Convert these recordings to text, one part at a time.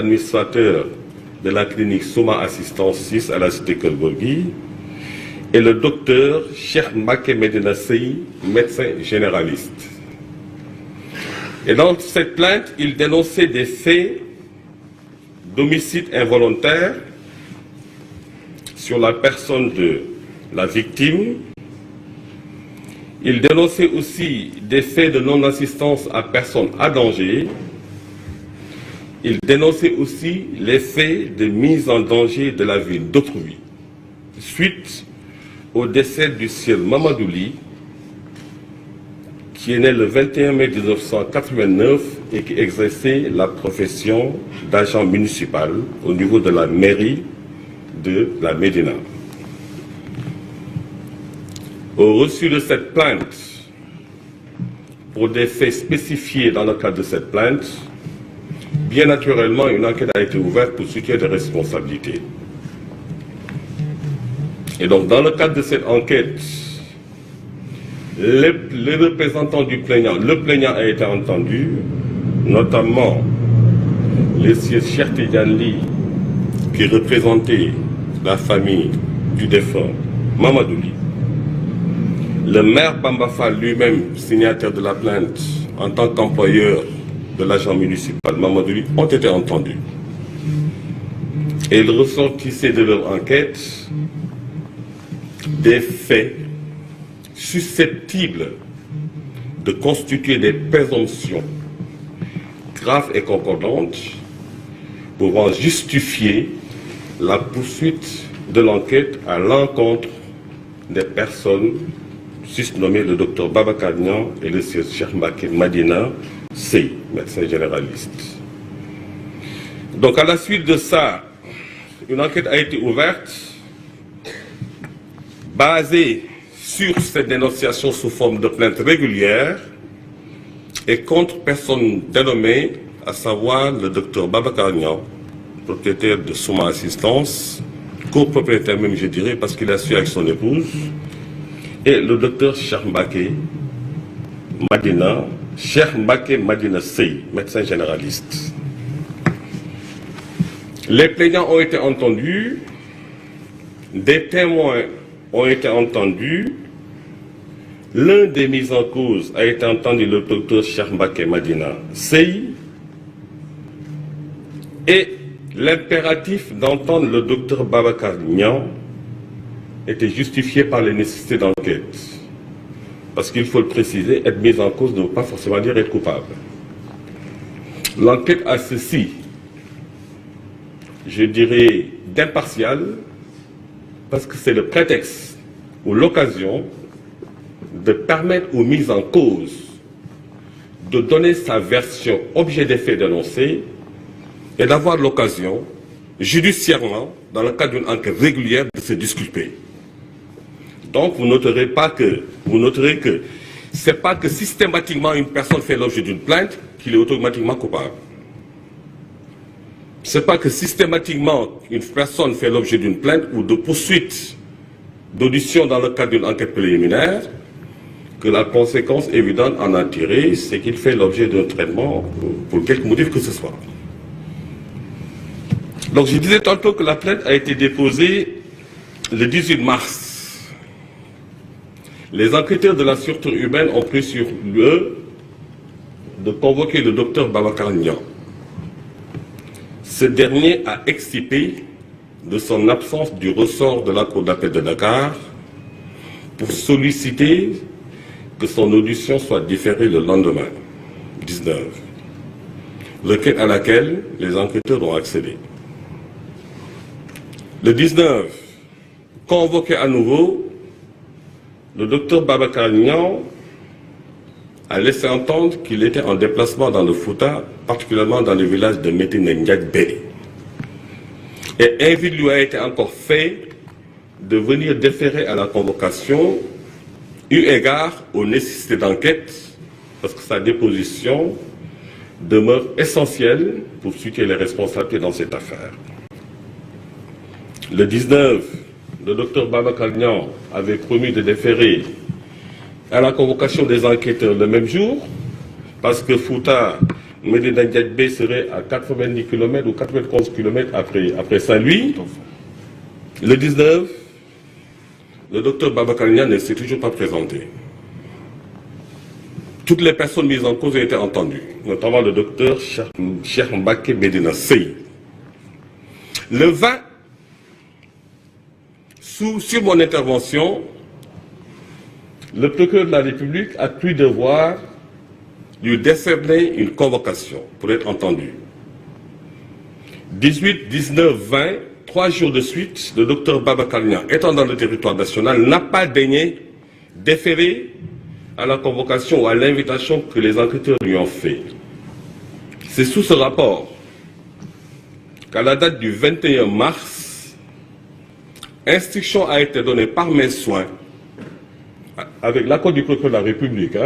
administrateur de la clinique Soma Assistance 6 à la cité Kolborgui, et le docteur Cheikh Mbacké Medina Sey, médecin généraliste. Et dans cette plainte, il dénonçait des faits d'homicide involontaire sur la personne de la victime. Il dénonçait aussi des faits de non-assistance à personne à danger. Il dénonçait aussi les faits de mise en danger de la vie d'autrui suite au décès du sieur Mamadou Ly, qui est né le 21 mai 1989 et qui exerçait la profession d'agent municipal au niveau de la mairie de la Médina. Au reçu de cette plainte, pour des faits spécifiés dans le cadre de cette plainte, bien naturellement, une enquête a été ouverte pour situer des responsabilités. Et donc, dans le cadre de cette enquête, les représentants du plaignant, le plaignant a été entendu, notamment les sieur Cheikh Tidiane Ly, qui représentait la famille du défunt Mamadou Ly. Le maire Bamba Fall lui-même, signataire de la plainte, en tant qu'employeur de l'agent municipal Mamadou Ly, ont été entendus. Et il ressortissait de leur enquête des faits susceptibles de constituer des présomptions graves et concordantes pouvant justifier la poursuite de l'enquête à l'encontre des personnes susnommées le docteur Babacar Niang et le sieur Cheikh Mbacké Medina Sey, médecin généraliste. Donc à la suite de ça, une enquête a été ouverte basée sur cette dénonciation sous forme de plainte régulière et contre personne dénommée, à savoir le docteur Babacar Niang, propriétaire de Soma Assistance, copropriétaire même je dirais parce qu'il a su avec son épouse, et le docteur Cheikh Mbacké Medina Sey, médecin généraliste. Les plaignants ont été entendus, des témoins ont été entendus. L'un des mis en cause a été entendu, le docteur Cheikh Mbacké Medina Sey, et l'impératif d'entendre le docteur Babacar Niang était justifié par les nécessités d'enquête. Parce qu'il faut le préciser, être mis en cause ne veut pas forcément dire être coupable. L'enquête a ceci, je dirais, d'impartial, parce que c'est le prétexte ou l'occasion de permettre aux mises en cause de donner sa version objet des faits dénoncés et d'avoir l'occasion, judiciairement, dans le cadre d'une enquête régulière, de se disculper. Donc vous noterez que ce n'est pas que systématiquement une personne fait l'objet d'une plainte qu'il est automatiquement coupable. Ce n'est pas que systématiquement une personne fait l'objet d'une plainte ou de poursuite d'audition dans le cadre d'une enquête préliminaire que la conséquence évidente en a tiré, c'est qu'il fait l'objet d'un traitement pour quelque motif que ce soit. Donc je disais tantôt que la plainte a été déposée le 18 mars. Les enquêteurs de la sûreté urbaine ont pris sur eux de convoquer le docteur Babacar Niang. Ce dernier a extirpé de son absence du ressort de la cour d'appel de Dakar pour solliciter que son audition soit différée le lendemain, 19, à laquelle les enquêteurs ont accédé. Le 19, convoqué à nouveau, le docteur Babacar Niang a laissé entendre qu'il était en déplacement dans le Fouta, particulièrement dans le village de Médina Ndiagbé. Et invite lui a été encore fait de venir déférer à la convocation, eu égard aux nécessités d'enquête, parce que sa déposition demeure essentielle pour situer les responsabilités dans cette affaire. Le 19, le docteur Babacar Niang avait promis de déférer à la convocation des enquêteurs le même jour, parce que Fouta Médina Ndiaye serait à 90 km ou 91 km après Saint-Louis. Le 19, le docteur Babacar Niang ne s'est toujours pas présenté. Toutes les personnes mises en cause ont été entendues, notamment le docteur Cheikh Mbacké Médina Sey. Le 20, sur mon intervention, le procureur de la République a cru devoir lui décerner une convocation pour être entendu. 18, 19, 20, 3 jours de suite, le docteur Babacar Niang, étant dans le territoire national, n'a pas daigné déférer à la convocation ou à l'invitation que les enquêteurs lui ont fait. C'est sous ce rapport qu'à la date du 21 mars, instruction a été donnée par mes soins, avec l'accord du procureur de la République,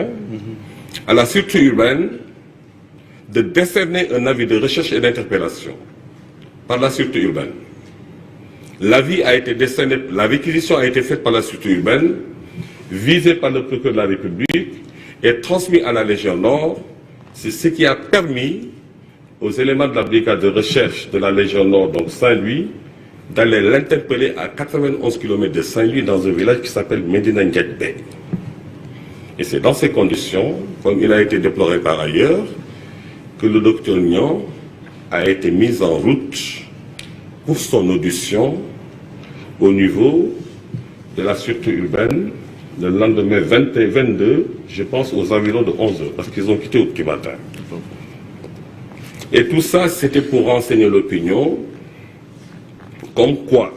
à la sûreté urbaine, de décerner un avis de recherche et d'interpellation par la sûreté urbaine. L'avis a été décerné, la réquisition a été faite par la sûreté urbaine, visée par le procureur de la République et transmis à la Légion Nord. C'est ce qui a permis aux éléments de la brigade de recherche de la Légion Nord, donc Saint-Louis, d'aller l'interpeller à 91 km de Saint-Louis dans un village qui s'appelle Médina Ndiaye. Et c'est dans ces conditions, comme il a été déploré par ailleurs, que le docteur Niang a été mis en route pour son audition au niveau de la sûreté urbaine le lendemain 20 et 22, je pense aux environs de 11 h, parce qu'ils ont quitté au petit matin. Et tout ça, c'était pour renseigner l'opinion, comme quoi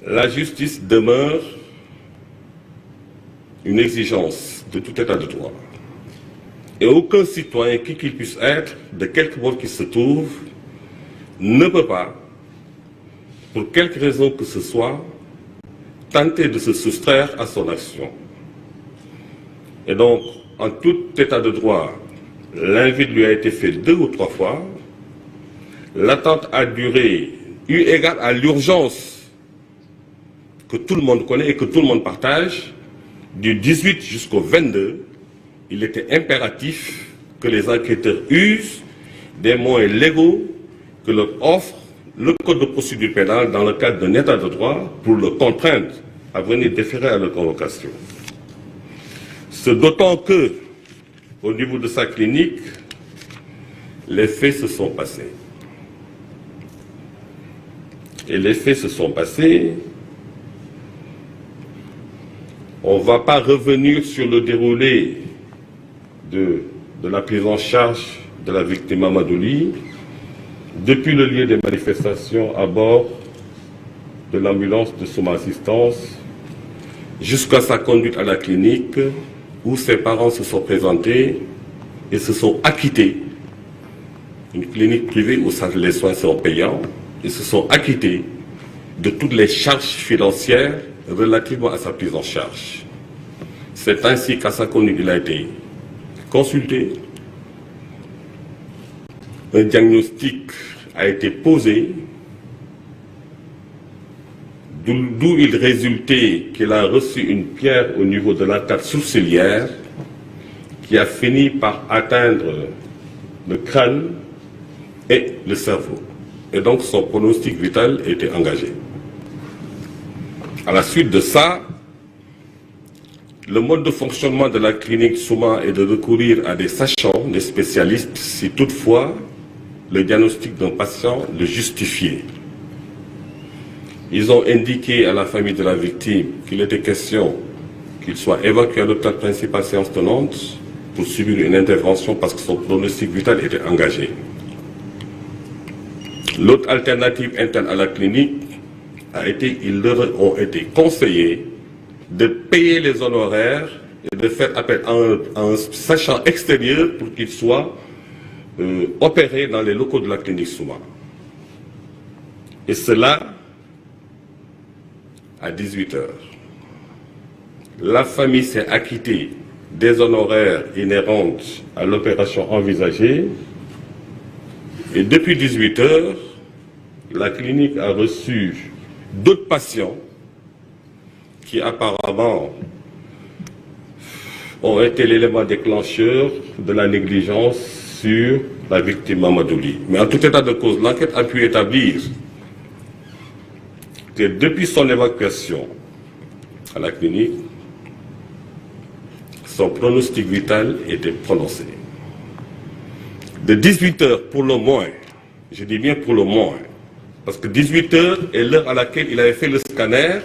la justice demeure une exigence de tout état de droit. Et aucun citoyen, qui qu'il puisse être, de quelque bord qu'il se trouve, ne peut pas, pour quelque raison que ce soit, tenter de se soustraire à son action. Et donc, en tout état de droit, l'invite lui a été fait 2 ou 3 fois. L'attente a duré, eu égard à l'urgence que tout le monde connaît et que tout le monde partage, du 18 jusqu'au 22, il était impératif que les enquêteurs usent des moyens légaux que leur offre le Code de procédure pénale dans le cadre d'un état de droit pour le contraindre à venir déférer à leur convocation. Ce d'autant que, au niveau de sa clinique, les faits se sont passés. Et les faits se sont passés. On ne va pas revenir sur le déroulé de la prise en charge de la victime Mamadouli depuis le lieu des manifestations à bord de l'ambulance de Souma Assistance jusqu'à sa conduite à la clinique où ses parents se sont présentés et se sont acquittés. Une clinique privée où les soins sont payants. Ils se sont acquittés de toutes les charges financières relativement à sa prise en charge. C'est ainsi qu'à sa conduite, il a été consulté. Un diagnostic a été posé, d'où il résultait qu'il a reçu une pierre au niveau de l'arcade sourcilière qui a fini par atteindre le crâne et le cerveau. Et donc son pronostic vital était engagé. À la suite de ça, le mode de fonctionnement de la clinique Souma est de recourir à des sachants, des spécialistes, si toutefois le diagnostic d'un patient le justifiait. Ils ont indiqué à la famille de la victime qu'il était question qu'il soit évacué à l'hôpital principal séance tenante pour subir une intervention parce que son pronostic vital était engagé. L'autre alternative interne à la clinique a été, ils leur ont été conseillés de payer les honoraires et de faire appel à un sachant extérieur pour qu'il soit opéré dans les locaux de la clinique Souma. Et cela à 18 h. La famille s'est acquittée des honoraires inhérents à l'opération envisagée. Et depuis 18 h, la clinique a reçu d'autres patients qui apparemment ont été l'élément déclencheur de la négligence sur la victime Mamadouli. Mais en tout état de cause, l'enquête a pu établir que depuis son évacuation à la clinique, son pronostic vital était prononcé. De 18 heures pour le moins, je dis bien pour le moins, parce que 18 heures est l'heure à laquelle il avait fait le scanner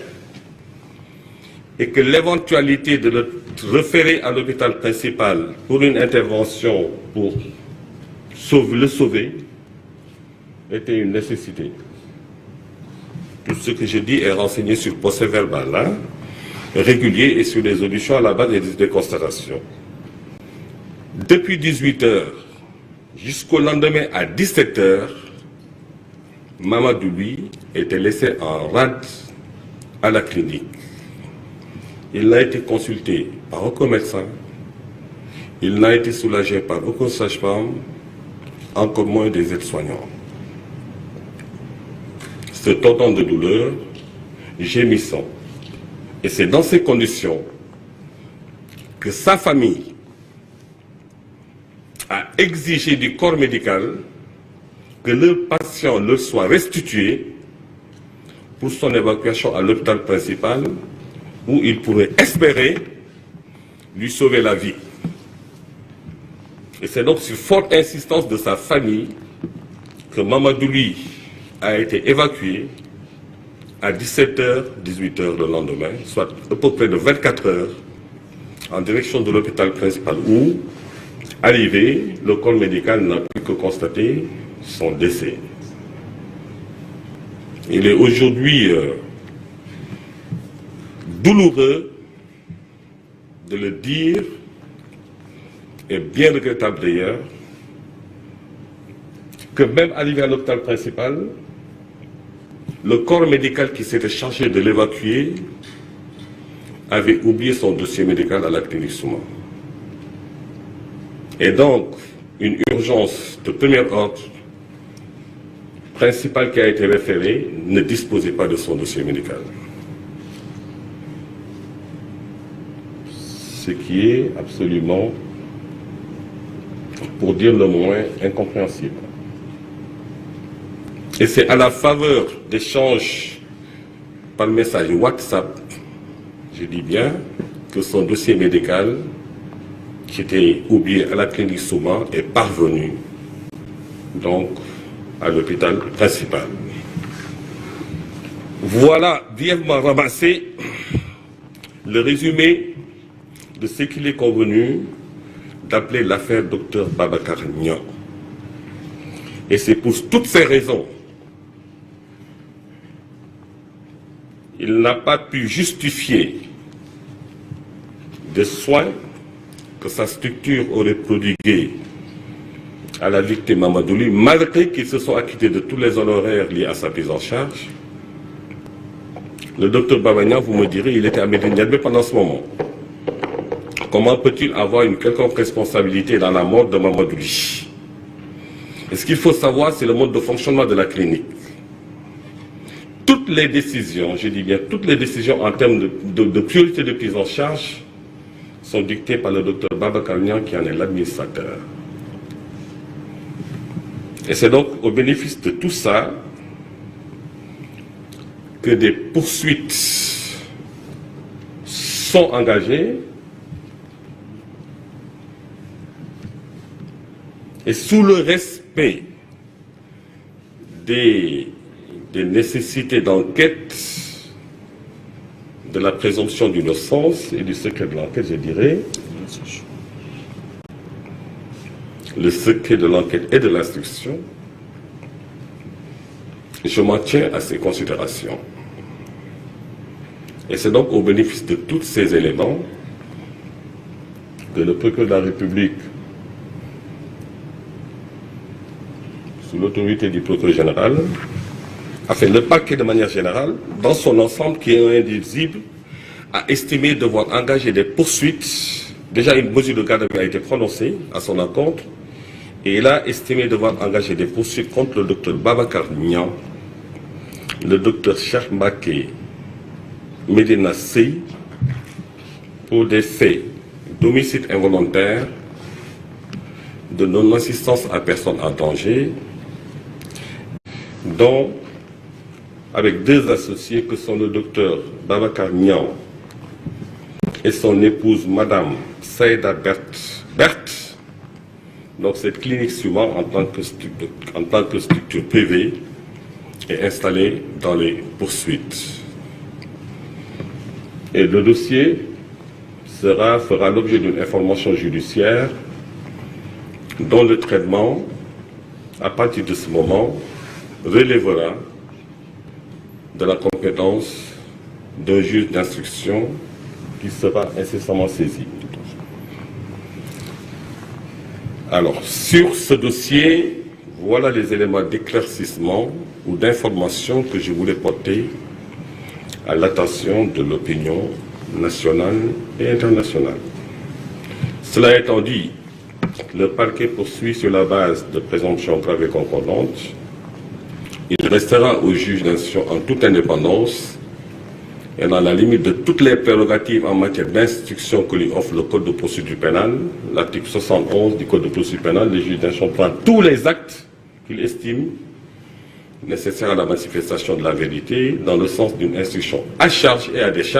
et que l'éventualité de le référer à l'hôpital principal pour une intervention pour le sauver était une nécessité. Tout ce que je dis est renseigné sur le procès verbal régulier et sur les auditions à la base des constatations. Depuis 18 heures jusqu'au lendemain à 17 heures, Mamadou, lui, était laissé en rade à la clinique. Il n'a été consulté par aucun médecin, il n'a été soulagé par aucun sage-femme, encore moins des aides-soignants. Se tordant de douleur, gémissant. Et c'est dans ces conditions que sa famille a exigé du corps médical que le patient leur soit restitué pour son évacuation à l'hôpital principal où il pourrait espérer lui sauver la vie. Et c'est donc sur forte insistance de sa famille que Mamadou Ly a été évacué à 17h, 18h le lendemain, soit à peu près de 24 heures, en direction de l'hôpital principal où, arrivé, le corps médical n'a pu que constater son décès. Il est aujourd'hui douloureux de le dire, et bien regrettable d'ailleurs, que même arrivé à l'hôpital principal, le corps médical qui s'était chargé de l'évacuer avait oublié son dossier médical à la clinique Souma. Et donc, une urgence de premier ordre principale qui a été référée ne disposait pas de son dossier médical. Ce qui est absolument, pour dire le moins, incompréhensible. Et c'est à la faveur d'échanges par message WhatsApp, je dis bien, que son dossier médical, qui était oublié à la clinique Souma, est parvenu donc à l'hôpital principal. Voilà brièvement ramassé le résumé de ce qu'il est convenu d'appeler l'affaire Dr Babacar Niang. Et c'est pour toutes ces raisons il n'a pas pu justifier des soins que sa structure aurait prodigués à la victime Mamadou Ly, malgré qu'ils se sont acquittés de tous les honoraires liés à sa prise en charge. Le docteur Babagnan, vous me direz, il était à Médine Yadbé pendant ce moment. Comment peut-il avoir une quelconque responsabilité dans la mort de Mamadou Ly? Et ce qu'il faut savoir, c'est le mode de fonctionnement de la clinique. Toutes les décisions, je dis bien toutes les décisions en termes de priorité de prise en charge sont dictées par le docteur Babacar Niang qui en est l'administrateur. Et c'est donc au bénéfice de tout ça que des poursuites sont engagées et sous le respect des nécessités d'enquête, de la présomption d'innocence et du secret de l'enquête, je dirais, le secret de l'enquête et de l'instruction, je m'en tiens à ces considérations. Et c'est donc au bénéfice de tous ces éléments que le procureur de la République, sous l'autorité du procureur général, a fait le paquet de manière générale, dans son ensemble qui est indivisible, a estimé devoir engager des poursuites. Déjà une mesure de garde à vue a été prononcée à son encontre, et il a estimé devoir engager des poursuites contre le docteur Babacar Niang, le docteur Cheikh Mbacké Medina Sey, pour des faits d'homicide involontaire, de non-assistance à personne en danger, dont, avec deux associés que sont le docteur Babacar Niang et son épouse Madame Saïda Berthe, donc cette clinique suivante en tant que structure privée est installée dans les poursuites. Et le dossier fera l'objet d'une information judiciaire dont le traitement, à partir de ce moment, relèvera de la compétence d'un juge d'instruction qui sera incessamment saisi. Alors, sur ce dossier, voilà les éléments d'éclaircissement ou d'information que je voulais porter à l'attention de l'opinion nationale et internationale. Cela étant dit, le parquet poursuit sur la base de présomptions graves et concordantes. Il restera au juge d'instruction en toute indépendance et dans la limite de toutes les prérogatives en matière d'instruction que lui offre le Code de procédure pénale, l'article 71 du Code de procédure pénale, le juge d'instruction prend tous les actes qu'il estime nécessaires à la manifestation de la vérité dans le sens d'une instruction à charge et à décharge